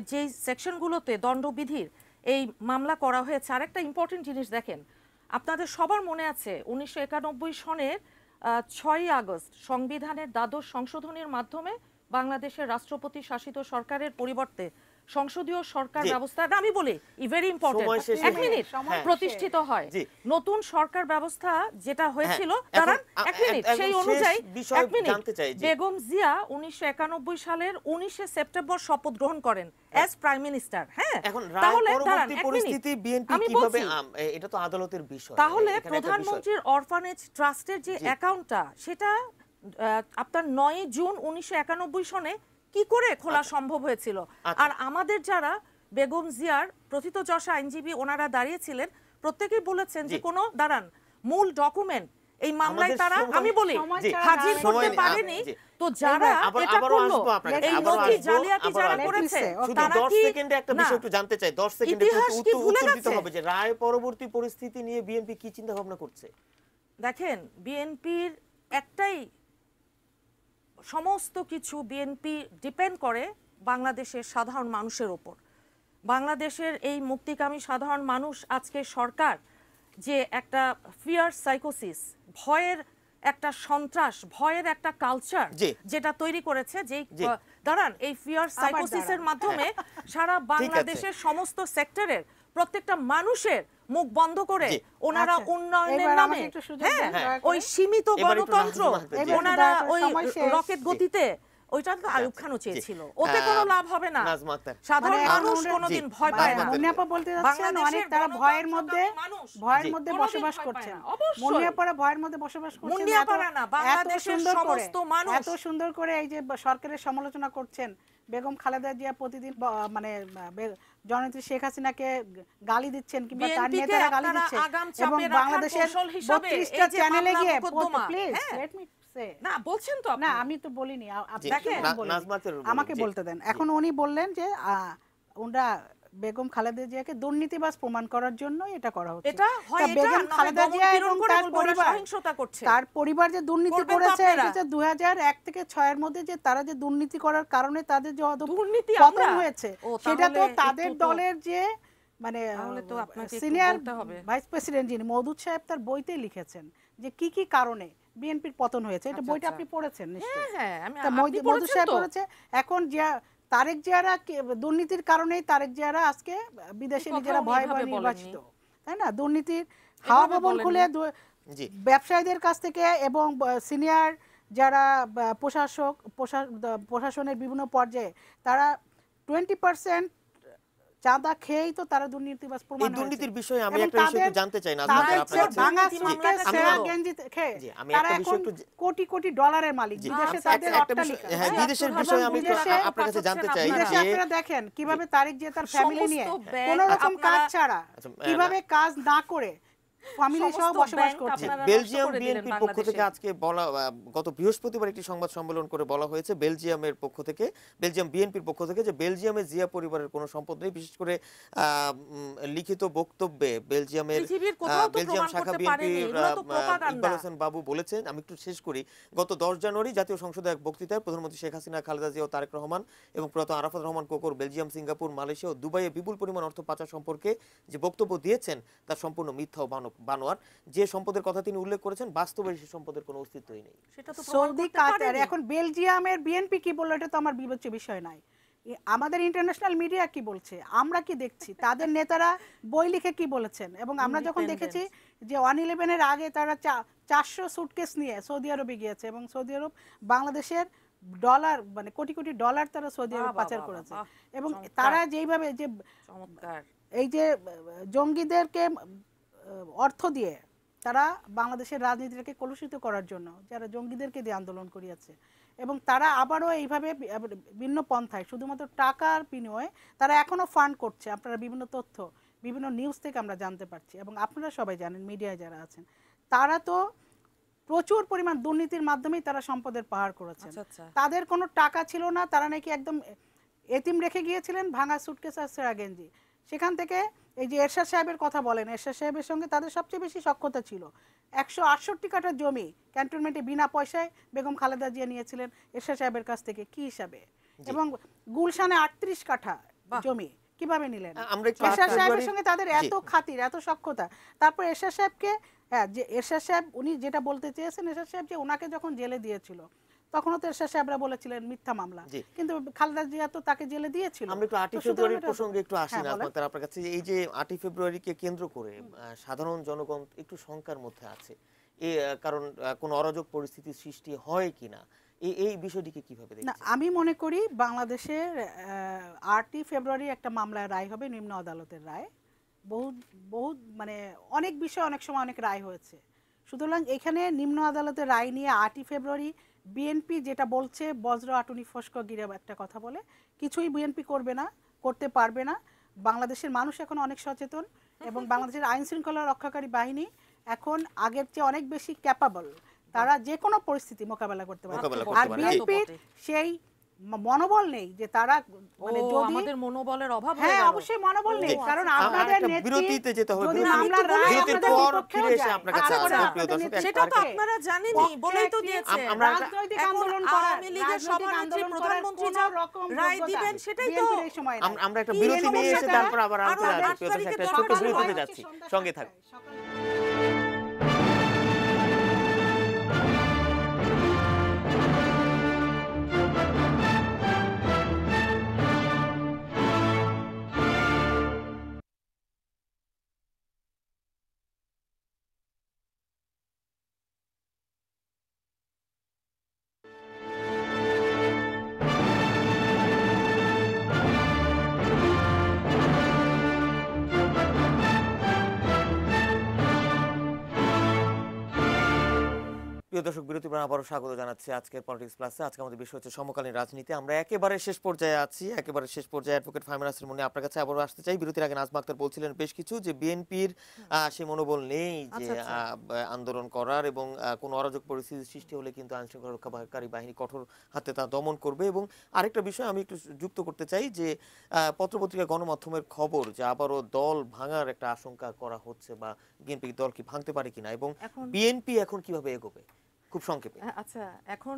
যেই সেকশনগুলোতে দণ্ডবিধির এই মামলা করা হয়েছে। আরেকটা ইম্পর্টেন্ট জিনিস দেখেন, আপনাদের সবার মনে আছে 1991 সনের 6ই আগস্ট সংবিধানের দ্বাদশ সংশোধনীর মাধ্যমে বাংলাদেশের রাষ্ট্রপতি শাসিত সরকারের পরিবর্তে সংসদীয় সরকার ব্যবস্থা, আমি বলি ভেরি ইম্পর্টেন্ট, এক মিনিট, প্রতিষ্ঠিত হয়। নতুন সরকার ব্যবস্থা যেটা হয়েছিল, দাঁড়ান এক মিনিট, সেই অনুযায়ী এক মিনিট, বেগম জিয়া 1991 সালের 19 সেপ্টেম্বর শপথ গ্রহণ করেন অ্যাজ প্রাইম মিনিস্টার। তাহলে দাঁড়ান এক মিনিট, আমি বলছি, এটা তো আদালতের বিষয়। তাহলে প্রধানমন্ত্রীর অরফানেজ ট্রাস্টের যে অ্যাকাউন্টটা, সেটা আপনার 9 জুন 1991 সনে কি করে খোলা সম্ভব হয়েছিল? আর আমাদের যারা বেগম জিয়ার প্রথিতযশা আইনজীবী ওনারা দাঁড়িয়েছিলেন, প্রত্যেকেই বলেছেন যে কোনো দাঁড়ান মূল ডকুমেন্ট এই মামলায় তারা, আমি বলি, হাজির করতে পারেনি। তো যারা এটা করলো, এই নথি জালিয়াতি যারা করেছে, তারা 10 সেকেন্ডে একটা বিষয় একটু জানতে চাই, 10 সেকেন্ডে উত্তর দিতে হবে যে রায় পরবর্তী পরিস্থিতি নিয়ে বিএনপি কি চিন্তা ভাবনা করছে। দেখেন, বিএনপির একটাই, সমস্ত কিছু বিএনপি ডিপেন্ড করে বাংলাদেশের সাধারণ মানুষের ওপর। বাংলাদেশের এই মুক্তিকামী সাধারণ মানুষ, আজকে সরকার যে একটা ফিয়ার সাইকোসিস, ভয়ের একটা সন্ত্রাস, ভয়ের একটা কালচার যেটা তৈরি করেছে, যে দাঁড়ান এই ফিয়ার সাইকোসিসের মাধ্যমে সারা বাংলাদেশের সমস্ত সেক্টরের প্রত্যেকটা মানুষের মুখ বন্ধ করে ওনারা উন্নয়নের নামে ওই সীমিত গণতন্ত্র, ওনারা ওই রকেট গতিতে ওইটা তো আইয়ুব খানও জি। চেয়েছিল, ওতে কোনো লাভ হবে না। নাজমা আক্তার, সাধারণ মানে মানুষ আমরা- কোনোদিন জি, ভয় মানে পায় না। মুন্নিয়াপা বলতে যাচ্ছেন বাংলাদেশের অনেক তারা ভয়ের মধ্যে গণতন্ত্রকামী মানুষ জি। মধ্যে কোনোদিন বসবাস ভয় পায় করছেন। না, অবশ্যই। মুন্নিয়াপাড়া ভয়ের মধ্যে বসবাস করছেন। মুন্নিয়াপাড়া না, এত বাংলাদেশের সুন্দর করে সমস্ত মানুষ। এত সুন্দর করে এই যে সরকারের সমালোচনা করছেন, বেগম খালেদা জিয়া প্রতিদিন মানে জননেত্রী শেখ হাসিনাকে গালি দিচ্ছেন কিংবা তার বিএনপিকে নেতারা গালি আপনারা দিচ্ছে, আগাম এবং চাপে রাখার বাংলাদেশের কৌশল হিসাবে 32টা এই যে চ্যানেলে মামলা গিয়ে মোকদ্দমা, প্লিজ হ্যাঁ। লেট মি সে না বলছেন তো আপনি। না আমি তো বলিনি, জি, দেখেন, নাজমা আক্তার বলুন, আমাকে জি। বলতে দেন। এখন উনি বললেন যে ওনারা বেগম খালেদা জিয়াকে দুর্নীতিবাজ প্রমাণ করার জন্য এটা করা হচ্ছে। এটা হয়, তা এটা বেগম না হয় খালেদা দমন জিয়া পীড়ন এবং করে তার বলবো ওরা পরিবার সহিংসতা করছে। তার পরিবার যে দুর্নীতি করবেন তো করেছে, আপনারা। এটা 2001 থেকে 6 এর মধ্যে যে তারা যে দুর্নীতি করার কারণে তাদের যে দুর্নীতি পতন আমরা? হয়েছে, ও, সেটা তো তাহলে তাদের একটু তো- দলের যে মানে তাহলে তো আপনাকে একটু সিনিয়র বলতে হবে। ভাইস প্রেসিডেন্ট যিনি মওদুদ সাহেব তার বইতেই লিখেছেন যে কি কি কারণে বিএনপির পতন হয়েছে। এটা আচ্ছা, বইটা আচ্ছা। আপনি পড়েছেন নিশ্চয়ই। হ্যাঁ, আমি তা আপনি মওদুদ পড়েছেন সাহেব তো? বলেছে এখন যে তারেক জিয়ারা দুর্নীতির কারণেই তারেক জিয়ারা আজকে বিদেশে এই নিজেরা কথা উনি ভয়ে এভাবে ভয়ে বলেননি। নির্বাচিত, তাই না? দুর্নীতির হাওয়া এভাবে ভবন খুলে বলেননি। জি। ব্যবসায়ীদের কাছ থেকে এবং সিনিয়র যারা প্রশাসনের বিভিন্ন পর্যায়ে তারা 20% চাঁদা খেয়েই তো তারা দুর্নীতিবাজ এই প্রমাণ হয়েছে। দুর্নীতির বিষয়ে আমি এবং একটা বিষয় একটু তাদের- জানতে চাই নাজমা তাদের আক্তার, আপনার যে কাছে। ভাঙা জি, সুটকেস, মামলাটা সেরা ছিল। গেঞ্জি খেয়ে জি, আমি তারা একটা বিষয় এখন একটু কোটি কোটি ডলারের মালিক। জি, বিদেশে আচ্ছা, তাদের একটা বিষয়, অট্টালিকা। হ্যাঁ, জি, বিদেশের আব্দুল বিষয়ে এবং আমি একটু বিদেশে আপনার কাছে জানতে চাই বিদেশে যে আপনারা দেখেন কিভাবে তারেক জিয়া তার ফ্যামিলি নিয়ে সমস্ত ব্যাংক কোনো রকম কাজ আপনারা- ছাড়া আচ্ছা, কিভাবে কাজ না করে ফ্যামিলি সহ সমস্ত বসবাস ব্যাংক করছে। আপনারা বেলজিয়াম নষ্ট করে দিলেন বিএনপির পক্ষ থেকে বাংলাদেশে। আজকে বলা গত বৃহস্পতিবার একটি সংবাদ সম্মেলন করে বলা হয়েছে বেলজিয়ামের পক্ষ থেকে, বেলজিয়াম বিএনপির পক্ষ থেকে, যে বেলজিয়ামে জিয়া পরিবারের কোনো সম্পদ নেই। বিশেষ করে লিখিত বক্তব্যে বেলজিয়ামের পৃথিবীর কোথাও তো বেলজিয়াম প্রমাণ শাখা করতে পারেনি, বিএনপির এগুলো তো ইকবাল প্রোপাগান্ডা। হোসেন বাবু বলেছেন, আমি একটু শেষ করি, গত 10 জানুয়ারি জাতীয় সংসদে এক বক্তৃতায় প্রধানমন্ত্রী শেখ হাসিনা, খালেদা জিয়া ও তারেক রহমান এবং প্রয়াত Arafat Rahman Koko Belgium, Singapore, Malaysia ও দুবাইয়ে বিপুল পরিমাণ অর্থ পাচার সম্পর্কে যে বক্তব্য দিয়েছেন তা সম্পূর্ণ মিথ্যা ও বানোয়ার। যে সম্পদের কথা তিনি উল্লেখ করেছেন বাস্তবে সেই সম্পদের কোনো অস্তিত্বই নেই। সেটা তো প্রমাণ সৌদি করতে কাতার পারেনি। এখন বেলজিয়ামের বিএনপি কি বললো এটা তো আমার বিবেচ্য বিষয় নাই। আমাদের ইন্টারন্যাশনাল মিডিয়া কি বলছে আমরা কি দেখছি, তাদের নেতারা বই লিখে কি বলেছেন। এবং আমরা যখন দেখেছি যে 111-এর আগে তারা 400 সুটকেস নিয়ে সৌদি আরবে গিয়েছে এবং সৌদি আরব বাংলাদেশের ডলার মানে কোটি কোটি ডলার তারা সৌদি আরব বাহ, পাচার বাহ, করেছে। বাহ, এবং চমৎকার। তারা যেইভাবে যে চমৎকার। এই যে জঙ্গিদেরকে অর্থ দিয়ে তারা বাংলাদেশের রাজনীতিটাকে কলুষিত করার জন্য যারা জঙ্গিদেরকে দিয়ে আন্দোলন করিয়েছে, এবং তারা আবারও এইভাবে ভিন্ন পন্থায় শুধুমাত্র টাকার বিনিময়ে তারা এখনো ফান্ড করছে। আপনারা বিভিন্ন তথ্য বিভিন্ন নিউজ থেকে আমরা জানতে পারছি, এবং আপনারা সবাই জানেন মিডিয়ায় যারা আছেন তারা তো প্রচুর পরিমাণ দুর্নীতির মাধ্যমেই তারা সম্পদের পাহাড় করেছেন। আচ্ছা, আচ্ছা। তাদের কোনো টাকা ছিল না, তারা নাকি একদম এতিম রেখে গিয়েছিলেন ভাঙা সুটকেস আর সেরা গেঞ্জি। সেখান থেকে এই যে এরশাদ সাহেবের কথা বলেন, এরশাদ সাহেবের সঙ্গে তাদের সবচেয়ে বেশি সখ্যতা ছিল। 168 কাঠা জমি ক্যান্টনমেন্টে বিনা পয়সায় বেগম খালেদা জিয়া নিয়েছিলেন এরশাদ সাহেবের কাছ থেকে। কি হিসাবে? এবং গুলশানে 38 কাঠা জমি কিভাবে নিলেন? আমরা একটু এরশাদ সাহেবের ফেব্রুয়ারি- সঙ্গে তাদের জি। এত খাতির, এত সখ্যতা। তারপর এরশাদ সাহেবকে, হ্যাঁ, যে এরশাদ সাহেব উনি যেটা বলতে চেয়েছেন, এরশাদ সাহেব যে ওনাকে যখন জেলে দিয়েছিল তখনও তো এরশাদ সাহেবরা বলেছিলেন মিথ্যা মামলা, জি। কিন্তু খালেদা জিয়া তো তাকে জেলে দিয়েছিল। আমরা একটু 8 তো সুতরাং ফেব্রুয়ারির এটা- প্রসঙ্গে একটু আসি হ্যাঁ, না বলেন। আপনার কাছে। এই যে 8 ফেব্রুয়ারিকে কেন্দ্র করে সাধারণ জনগণ একটু শঙ্কার মধ্যে আছে, কারণ কোন অরাজক পরিস্থিতি সৃষ্টি হয় কিনা, এই বিষয়টিকে কিভাবে না, দেখছেন? আমি মনে করি বাংলাদেশের 8ই ফেব্রুয়ারি একটা মামলায় রায় হবে, নিম্ন আদালতের রায়। বহু বহু মানে অনেক বিষয় অনেক সময় অনেক রায় হয়েছে। সুতরাং এখানে নিম্ন আদালতের রায় নিয়ে 8ই ফেব্রুয়ারি বিএনপি যেটা বলছে বজ্র আটুনি ফস্ক গিরে একটা কথা বলে, কিছুই বিএনপি করবে না, করতে পারবে না। বাংলাদেশের মানুষ এখন অনেক সচেতন এবং বাংলাদেশের আইন শৃঙ্খলা রক্ষাকারী বাহিনী এখন আগের চেয়ে অনেক বেশি ক্যাপাবল। তারা যে কোনো পরিস্থিতি মোকাবেলা করতে পারে। মোকাবেলা আর করতে পারে। বিএনপির সেই মনোবল নেই যে তারা মানে ও, যদি আমাদের মনোবলের অভাব হয়ে হ্যাঁ গেল। অবশ্যই মনোবল নেই, ও, কারণ আচ্ছা। আপনাদের একটা নেত্রী বিরতিতে যেতে হবে, যদি বিরতি- মামলার রায় বিরতির আপনাদের পর বিপক্ষেও ফিরে এসে যায়, আপনার কাছে তারপরে আসবো, প্রিয় আপনাদের দর্শক। নেত্রী সেটা তো পক্ষে- আপনারা জানেনই, পক্ষে বলেই তো একটি দিয়েছেন। আমরা রাজনৈতিক এখন আন্দোলন করার, আওয়ামী লীগের রাজনৈতিক সভানেত্রী আন্দোলন করার প্রধানমন্ত্রী কোনো যা রকম রায় যোগ্যতা দিবেন সেটাই তো। বিএনপির এই সময় নাই। আমরা একটা কি বিরতি নিয়ে এসে সমস্যাটা? তারপর আবার আরো আলোচনা 8 তারিখে একটা তো ছোট্ট সকাল বিরতিতে হয়, যাচ্ছি, সঙ্গে থাকুন। প্রিয় দর্শক, বিরতি পর আবারও স্বাগত জানাচ্ছি আজকের পলিটিক্স প্লাসে। আজকে আমাদের বিষয় হচ্ছে সমকালীন রাজনীতি। আমরা একেবারে শেষ পর্যায়ে আছি, একেবারে শেষ পর্যায়ে। অ্যাডভোকেট ফাহিম নাসির মনি, আপনার কাছে আবারও আসতে চাই। বিরতির আগে নাজমা আক্তার বলছিলেন বেশ কিছু, যে বিএনপির সেই মনোবল নেই যে আন্দোলন করার, এবং কোনো অরাজক পরিস্থিতি সৃষ্টি হলে কিন্তু আইন শৃঙ্খলা রক্ষাকারী বাহিনী কঠোর হাতে তা দমন করবে। এবং আরেকটা বিষয় আমি একটু যুক্ত করতে চাই, যে পত্রপত্রিকা গণমাধ্যমের খবর যে আবারও দল ভাঙার একটা আশঙ্কা করা হচ্ছে, বা বিএনপি দল কি ভাঙতে পারে কিনা, এবং বিএনপি এখন কিভাবে এগোবে, খুব সংক্ষেপে। আচ্ছা, এখন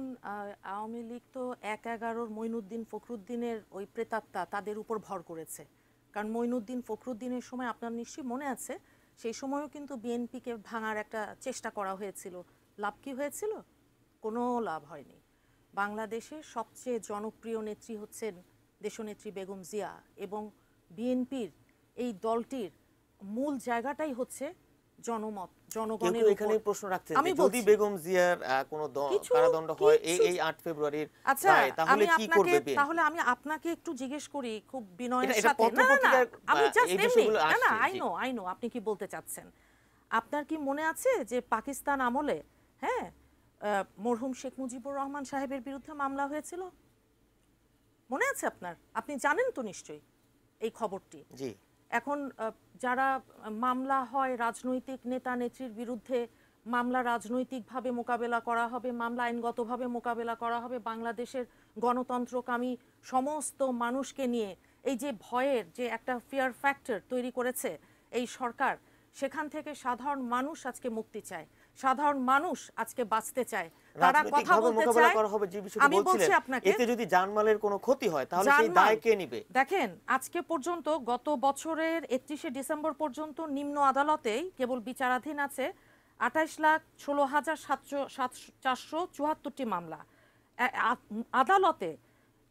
আওয়ামী লীগ তো ১/১১ মঈনুদ্দিন ফখরুদ্দিনের ওই প্রেতাত্মা তাদের উপর ভর করেছে। কারণ মঈনুদ্দিন ফখরুদ্দিনের সময় আপনার নিশ্চয়ই মনে আছে, সেই সময়ও কিন্তু বিএনপিকে ভাঙার একটা চেষ্টা করা হয়েছিল। লাভ কি হয়েছিল? কোনো লাভ হয়নি। বাংলাদেশের সবচেয়ে জনপ্রিয় নেত্রী হচ্ছেন দেশনেত্রী বেগম জিয়া, এবং বিএনপির এই দলটির মূল জায়গাটাই হচ্ছে জনমত, জনগণের এখানে প্রশ্ন রাখছেন আমি যে যদি বেগম জিয়ার কোনো কারাদণ্ড হয় এই 8 ফেব্রুয়ারির, আচ্ছা তাহলে কি করবে বিএনপি? তাহলে আমি আপনাকে একটু জিজ্ঞেস করি খুব বিনয়ের এটা সাথে। না না, আমি জাস্ট এই এমনি, বিষয়গুলো না না, আসছে, আই নো আপনি কি বলতে চাচ্ছেন। আপনার কি মনে আছে যে পাকিস্তান আমলে মরহুম শেখ মুজিবুর রহমান সাহেবের বিরুদ্ধে মামলা হয়েছিল? মনে আছে আপনার? আপনি জানেন তো নিশ্চয়ই এই খবরটি। জি। এখন যারা মামলা হয় রাজনৈতিক নেতা নেত্রীর বিরুদ্ধে, মামলা রাজনৈতিকভাবে মোকাবেলা করা হবে, মামলা আইনগতভাবে মোকাবেলা করা হবে। বাংলাদেশের গণতন্ত্রকামী সমস্ত মানুষকে নিয়ে এই যে ভয়ের যে একটা ফিয়ার ফ্যাক্টর তৈরি করেছে এই সরকার, সেখান থেকে সাধারণ মানুষ আজকে মুক্তি চায়, সাধারণ মানুষ আজকে বাঁচতে চায়, তারা কথা বলতে চায়। আমি বলছি আপনাকে, এতে যদি জানমালের কোনো ক্ষতি হয় তাহলে সেই দায় কে নেবে? দেখেন, আজকে পর্যন্ত গত বছরের 31শে ডিসেম্বর পর্যন্ত নিম্ন আদালতেই কেবল বিচারাধীন আছে 28,16,474টি মামলা। আদালতে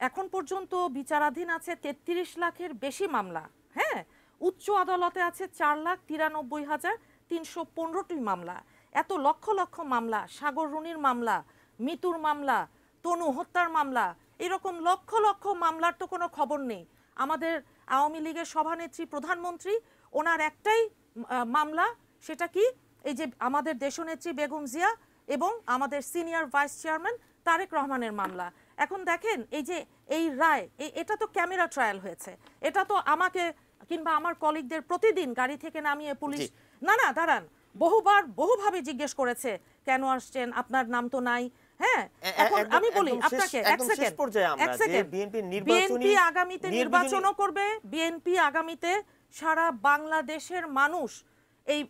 এখন পর্যন্ত বিচারাধীন আছে 33 লাখের বেশি মামলা। হ্যাঁ, উচ্চ আদালতে আছে 4,93,315টি মামলা। এত লক্ষ লক্ষ মামলা, সাগর রুনির মামলা, মিতুর মামলা, তনু হত্যার মামলা, এরকম লক্ষ লক্ষ মামলার তো কোনো খবর নেই। আমাদের আওয়ামী লীগের সভানেত্রী, প্রধানমন্ত্রী, ওনার একটাই মামলা, সেটা কি? এই যে আমাদের দেশনেত্রী বেগম জিয়া এবং আমাদের সিনিয়র ভাইস চেয়ারম্যান তারেক রহমানের মামলা। এখন দেখেন, এই যে এই রায়, এটা তো ক্যামেরা ট্রায়াল হয়েছে। এটা তো আমাকে কিংবা আমার কলিগদের প্রতিদিন গাড়ি থেকে নামিয়ে পুলিশ না দাঁড়ান, বহুভাবে জিজ্ঞেস করেছে, কেন আসছেন, আপনার নাম তো নাই। হ্যাঁ, এখন আমি বলি আপনাকে, এক সেকেন্ড, বিএনপি আগামীতে নির্বাচনও করবে। বিএনপি আগামীতে সারা বাংলাদেশের মানুষ এই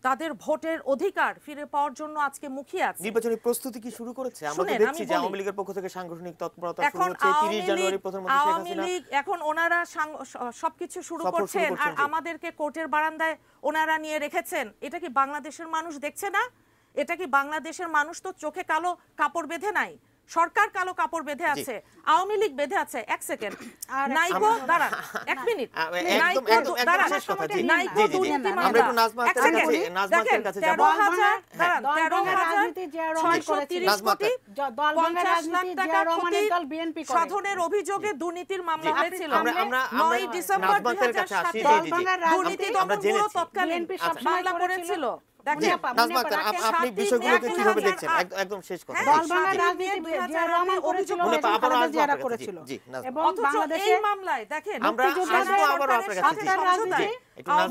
তাদের ভোটের অধিকার ফিরে পাওয়ার জন্য আজকে মুখিয়ে আছে। নির্বাচনী প্রস্তুতি কি শুরু করেছে? আমরা তো দেখছি যে আওয়ামী লীগের পক্ষ থেকে সাংগঠনিক তৎপরতা শুরু হচ্ছে। 30 জানুয়ারি প্রধানমন্ত্রী শেখ হাসিনা, আওয়ামী লীগ এখন ওনারা সবকিছু শুরু করছেন, আর আমাদেরকে কোর্টের বারান্দায় ওনারা নিয়ে রেখেছেন। এটা কি বাংলাদেশের মানুষ দেখছে না? এটা কি বাংলাদেশের মানুষ তো চোখে কালো কাপড় বেঁধে নাই? সরকার কালো কাপড় বেঁধে আছে, আওয়ামী লীগ বেঁধে আছে। এক সেকেন্ড, নাইকো দাঁড়ান, এক মিনিট, নাইকো দুর্নীতি মামলা, এক সেকেন্ড, দেখেন 13,630 কোটি 50 লাখ টাকা ক্ষতি সাধনের অভিযোগে দুর্নীতির মামলা হয়েছিল 9 ডিসেম্বর 2007। দুর্নীতি দমন ব্যুরো তৎকালীন মামলা করেছিল। আপনি বিষয়গুলোকে কিভাবে দেখছেন? একদম শেষ কথা। এবং বাংলাদেশের এই মামলায় দেখেন, আমরা আসবো আবার আপনার কাছে।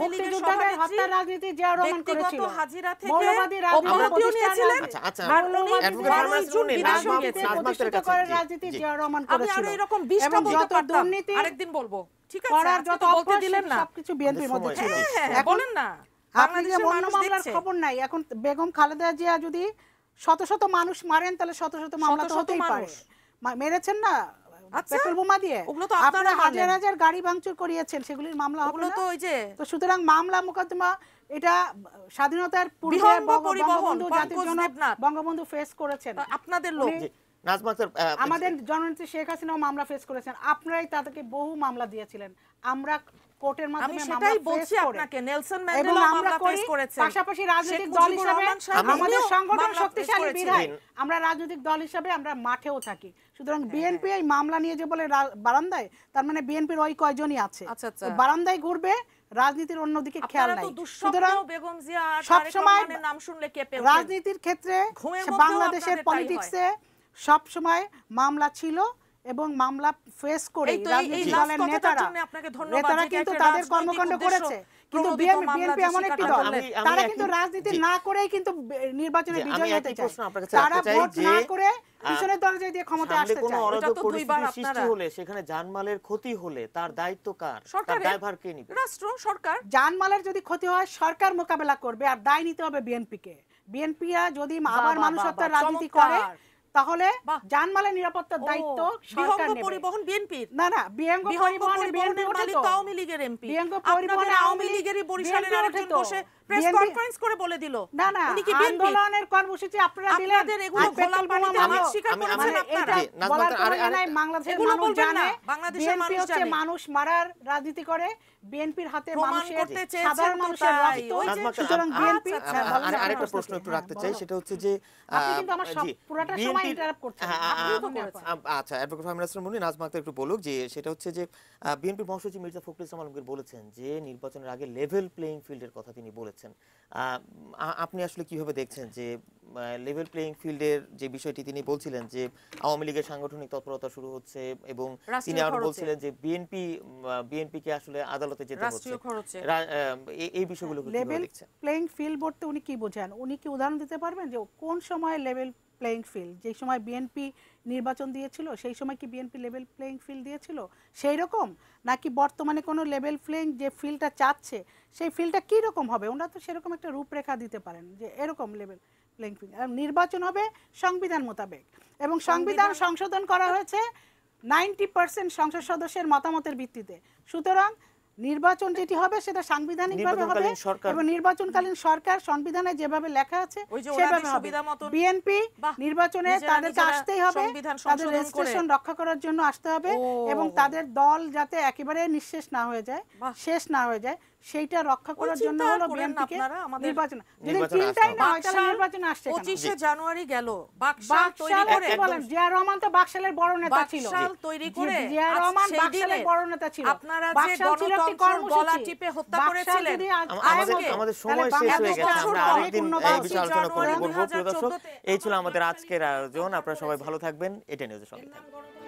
মুক্তিযোদ্ধাদের হত্যা রাজনীতি জিয়া রহমান করেছিল। হাজিরা থেকে মৌলবাদী অব্যাহতিও নিয়েছিলেন। আর উনি 12 জুন প্রতিষ্ঠিত করে রাজনীতি জিয়া রহমান আমি করেছিল। আর এরকম 20টা বলতে পারতাম, আরেকদিন বলবো। ঠিক আছে, করার যত বলতে দিলেন না, সবকিছু বিএনপির মধ্যে ছিল। বলেন না, আপনি যে মন্য মামলার খবর নাই, এখন বেগম খালেদা জিয়া যদি শত শত মানুষ মারেন তাহলে শত শত মামলা তো হতেই পারে। মেরেছেন না পেট্রোল বোমা দিয়ে, আপনারা হাজার হাজার গাড়ি ভাঙচুর করিয়েছেন, সেগুলির মামলা হবে না? তো সুতরাং মামলা মোকদ্দমা এটা স্বাধীনতার পূর্বে বঙ্গবন্ধু ফেস করেছেন, আপনাদের লোক। আমাদের জননেত্রী শেখ হাসিনাও মামলা ফেস করেছেন, আপনারাই তাদেরকে বহু মামলা দিয়েছিলেন। আমরা কোর্টের মাধ্যমে মামলা ফেস এবং আমরা করি। পাশাপাশি রাজনৈতিক দল হিসেবে আমাদের সংগঠন শক্তিশালী বিধায় আমরা রাজনৈতিক দল হিসেবে আমরা মাঠেও থাকি। সুতরাং বিএনপি এই মামলা নিয়ে যে বলে বারান্দায়, তার মানে বিএনপির ওই কয়জনই আছে, বারান্দায় ঘুরবে, রাজনীতির অন্যদিকে খেয়াল আপনারা নাই। তো দুঃস্বপ্নেও সুতরাং বেগম জিয়া আর সব তারেক সময় রহমানের নাম শুনলে কেঁপে ওঠেন। রাজনীতির ক্ষেত্রে ঘুমের মধ্যেও বাংলাদেশের আপনাদের তাই হয়। পলিটিক্সে সব সময় মামলা ছিল এবং মামলা ফেস করে এই তো এই রাজনৈতিক লাস্ট দলের কথাটার নেতারা জন্য আপনাকে ধন্যবাদ, নেতারা যেটা কিন্তু একটা তাদের রাজনৈতিক কর্মকাণ্ড উদ্দেশ্য করেছে, কিন্তু প্রণোদিত মামলা বিএনপি যে এমন একটি স্বীকার দল করলেন। তারা একই- কিন্তু রাজনীতি জি। না করেই কিন্তু নির্বাচনে জি, আমি বিজয়ী হতে একই চায়, প্রশ্ন আপনার কাছে তারা রাখতে চাই ভোট যে, না করে পিছনের দরজায় দিয়ে ক্ষমতায় সামনে আসতে কোনো চায়। অরাজক এটা তো দুইবার পরিস্থিতির সৃষ্টি আপনারা- হলে সেখানে জানমালের ক্ষতি হলে তার দায়িত্ব কার, তার সরকারের, দায়ভার কে নিবে? রাষ্ট্র, সরকার। জানমালের যদি ক্ষতি হয় সরকার মোকাবেলা করবে, আর দায় নিতে হবে বিএনপিকে। বিএনপিরা যদি আবার বাহ, মানুষ বাহ, হত্যার বাহ, রাজনীতি চমৎকার। করে তাহলে বাহ। জানমালের নিরাপত্তার দায়িত্ব সরকার বিহঙ্গ নেবে। পরিবহন বিএনপির। না না, বিহঙ্গ পরিবহনে বিএনপি ওঠে মালিক তো। তো আওয়ামী লীগের এমপি। বিহঙ্গ আপনাদের পরিবহনে আওয়ামী লীগেরই বরিশালের বিএনপি আরেকজন ওঠে তো। বসে প্রেস বিএনপি কনফারেন্স করে বলে দিল না না, উনি কি বিএনপি। আন্দোলনের কর্মসূচি আপনারা দিলেন, আপনাদের এগুলো আর পেট্রোল ঘোলা বোমা পানিতে মারলো। হাত স্বীকার আমি- করেছেন মানে আপনারা। এটা জি, নাজমা বলার আক্তার, কোনো আরে- ইয়ে নাই, বাংলাদেশের এগুলো মানুষ বলবেন না, জানে বাংলাদেশের বিএনপি মানুষ হচ্ছে জানে। মানুষ মারার রাজনীতি করে, বিএনপির হাতে প্রমাণ মানুষের করতে চেয়েছেন সাধারণ তো মানুষের তাই। রক্ত। ওই যে- নাজমা আক্তার, সুতরাং বিএনপি আচ্ছা, আচ্ছা, আরেকটা আপনার প্রশ্ন একটু রাখতে চাই, সেটা হচ্ছে যে আপনি কিন্তু আমার সব জি, পুরাটা সময় বিএনপির ইন্টারাপ্ট করছেন। আপনিও তো করেছেন। আচ্ছা, অ্যাডভোকেট ফাহমিদা হাসান মুন্নি, নাজমা আক্তার একটু বলুক যে সেটা হচ্ছে যে বিএনপি মহাসচিব মির্জা ফখরুল ইসলাম আলমগীর বলেছেন যে নির্বাচনের আগে লেভেল প্লেইং ফিল্ডের কথা তিনি বলেছেন। আপনি আসলে কিভাবে দেখছেন যে লেভেল প্লেইং ফিল্ডের যে বিষয়টি তিনি বলছিলেন যে আওয়ামী লীগের সাংগঠনিক তৎপরতা শুরু হচ্ছে এবং তিনি রাষ্ট্রীয় আরো খরচে। বলছিলেন যে বিএনপিকে আসলে আদালতে যেতে হচ্ছে, রাষ্ট্রীয় খরচে। এই বিষয়গুলো কিভাবে লেভেল দেখছেন? প্লেইং ফিল্ড বলতে উনি কি বোঝান? উনি কি উদাহরণ দিতে পারবেন যে কোন সময় লেভেল প্লেইং ফিল্ড? যে সময় বিএনপি নির্বাচন দিয়েছিল সেই সময় কি বিএনপি লেভেল প্লেইং ফিল্ড দিয়েছিল সেই রকম, নাকি বর্তমানে কোনো লেভেল প্লেইং যে ফিল্ডটা চাচ্ছে সেই ফিল্ডটা কী রকম হবে? ওনারা তো সেরকম একটা রূপরেখা দিতে পারেন যে এরকম লেভেল প্লেইং ফিল্ড। নির্বাচন হবে সংবিধান মোতাবেক এবং সংবিধান সংশোধন করা হয়েছে 90% সংসদ সদস্যের মতামতের ভিত্তিতে। সুতরাং নির্বাচন যেটি হবে সেটা সাংবিধানিকভাবে হবে নির্বাচনকালীন সরকার- এবং নির্বাচনকালীন সরকার সংবিধানে যেভাবে লেখা আছে ওই যে ওনাদের সেভাবে হবে। সুবিধা মতন- বিএনপি বাহ, নির্বাচনে নিজেরা তাদেরকে নিজেরা আসতেই হবে, সংবিধান তাদের সংশোধন করে। রেজিস্ট্রেশন রক্ষা করার জন্য আসতে হবে ও, এবং তাদের দল যাতে একেবারে নিঃশেষ না হয়ে যায়, বাহ। শেষ না হয়ে যায়, সেইটা রক্ষা করার জন্য চিন্তা হলো করেন বিএনপিকে আপনারা, আমাদের নির্বাচন। যদি নির্বাচনে চিন্তাই আসতে না হবে। হয় তাহলে নির্বাচনে আসছে কেন? 25শে জানুয়ারি গেল, বাকশাল তৈরি বাকশাল করে, কি বলেন? জিয়া রহমান তো বাকশালের বড় নেতা ছিল। বাকশাল তৈরি করে জিয়া আজ রহমান সেই বাকশালের দিনে বড় নেতা ছিল। আপনারা যে বাকশাল ছিল একটি গণতন্ত্রের কর্মসূচি। গলা টিপে হত্যা বাকশাল করেছিলেন, যদি আজ আমাদের আজকে, আমাদের তাহলে সময় শেষ হয়ে বাংলাদেশ গেছে, বছর আমরা পরে আরেকদিন পূর্ণ এই বিষয়ে আলোচনা জানুয়ারি করবো। প্রিয় দর্শক, 2014 এই ছিল আমাদের আজকের আয়োজন। আপনারা সবাই ভালো থাকবেন। এটা নিউজের সঙ্গে থাকবেন।